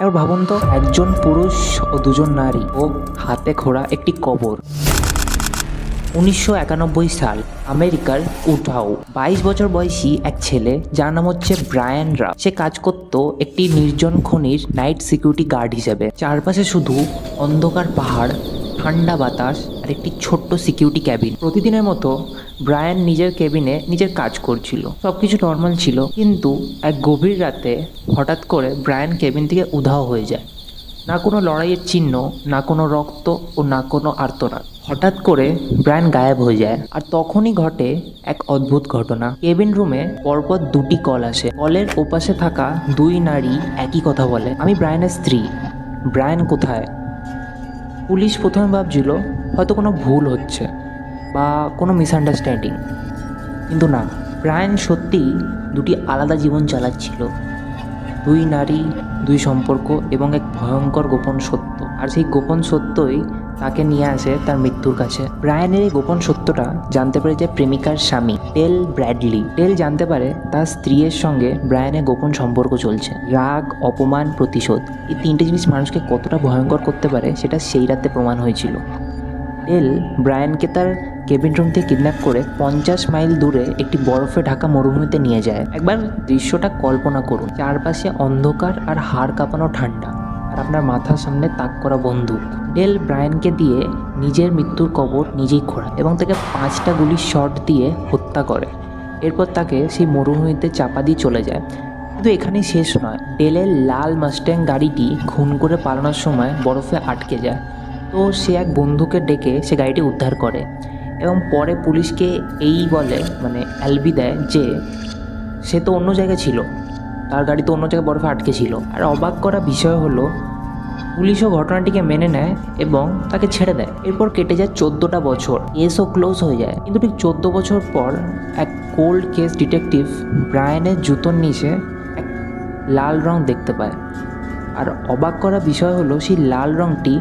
এবার ভাবুন তো, একজন পুরুষ ও দুজন নারী ও হাতে খোঁড়া একটি কবর। 1991 সাল, আমেরিকার উঠাও 22 বছর বয়সী এক ছেলে, যার নাম হচ্ছে ব্রায়ান রাফ। সে কাজ করত একটি নির্জন খনির নাইট সিকিউরিটি গার্ড হিসেবে। চারপাশে শুধু অন্ধকার পাহাড়, ঠান্ডা বাতাস আর একটি ছোট্ট সিকিউরিটি ক্যাবিন। প্রতিদিনের মতো ব্রায়ান নিজের কেবিনে নিজের কাজ করছিল। সবকিছু নর্মাল ছিল, কিন্তু এক গভীর রাতে হঠাৎ করে ব্রায়ান কেবিন থেকে উধাও হয়ে যায়। না কোনো লড়াইয়ের চিহ্ন, না কোনো রক্ত ও না কোনো আর্তনাদ। হঠাৎ করে ব্রায়ান গায়েব হয়ে যায়, আর তখনই ঘটে এক অদ্ভুত ঘটনা। কেবিন রুমে পরপর দুটি কল আসে। কলের ওপাশে থাকা দুই নারী একই কথা বলে, আমি ব্রায়ানের স্ত্রী। ব্রায়ান কোথায়? পুলিশ প্রথমে ভাবছিল হয়তো কোনো ভুল হচ্ছে বা কোনো মিসআন্ডারস্ট্যান্ডিং, কিন্তু না, ব্রায়ান সত্যিই দুটি আলাদা জীবন চালাচ্ছিল। দুই নারী, দুই সম্পর্ক এবং এক ভয়ঙ্কর গোপন সত্য। আর সেই গোপন সত্যই তাকে নিয়ে আসে তার মৃত্যুর কাছে। ব্রায়ানের এই গোপন সত্যটা জানতে পারে যে প্রেমিকার স্বামী টেল ব্র্যাডলি। টেল জানতে পারে তার স্ত্রীর সঙ্গে ব্রায়ানের গোপন সম্পর্ক চলছে। রাগ, অপমান, প্রতিশোধ, এই তিনটে জিনিস মানুষকে কতটা ভয়ঙ্কর করতে পারে সেটা সেই রাতে প্রমাণ হয়েছিল। টেল ব্রায়ানকে তার কেবিন রুম থেকে কিডন্যাপ করে 50 মাইল দূরে একটি বরফে ঢাকা মরুভূমিতে নিয়ে যায়। একবার দৃশ্যটা কল্পনা করুন, চারপাশে অন্ধকার আর হাড় কাঁপানো ঠান্ডা, আর আপনার মাথার সামনে তাক করা বন্দুক। টেল ব্রায়ানকে দিয়ে নিজের মৃত্যুর কবর নিজেই খোঁড়ায় এবং তাকে 5টা গুলির শট দিয়ে হত্যা করে। এরপর তাকে সেই মরুভূমিতে চাপা দিয়ে চলে যায়। কিন্তু এখানেই শেষ নয়। টেলের লাল মাস্ট্যাং গাড়িটি খুন করে পালানোর সময় বরফে আটকে যায়। তো সে এক বন্ধুকে ডেকে সে গাড়িটি উদ্ধার করে এবং পরে পুলিশকে এই বলে, মানে অ্যালবি দেয় যে সে তো অন্য জায়গায় ছিল, তার গাড়ি তো অন্য জায়গায় বরফে আটকে ছিল। আর অবাক করা বিষয় হলো, পুলিশও ঘটনাটিকে মেনে নেয় এবং তাকে ছেড়ে দেয়। এরপর কেটে যায় 14টা বছর, কেসও ক্লোজ হয়ে যায়। কিন্তু ঠিক 14 বছর পর এক কোল্ড কেস ডিটেকটিভ ব্রায়ানের জুতোর নিচে এক লাল রং দেখতে পায়। আর অবাক করা বিষয় হলো, সেই লাল রংটি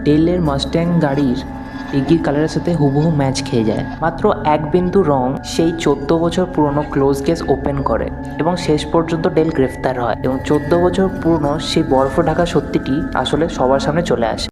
টেলের মাস্ট্যাং গাড়ির ডিগ্গির কালারের সাথে হুবহু ম্যাচ খেয়ে যায়। মাত্র এক বিন্দু রং সেই 14 বছর পুরনো ক্লোজ কেস ওপেন করে এবং শেষ পর্যন্ত টেল গ্রেফতার হয় এবং 14 বছর পুরনো সেই বরফে ঢাকা সত্যিটি আসলে সবার সামনে চলে আসে।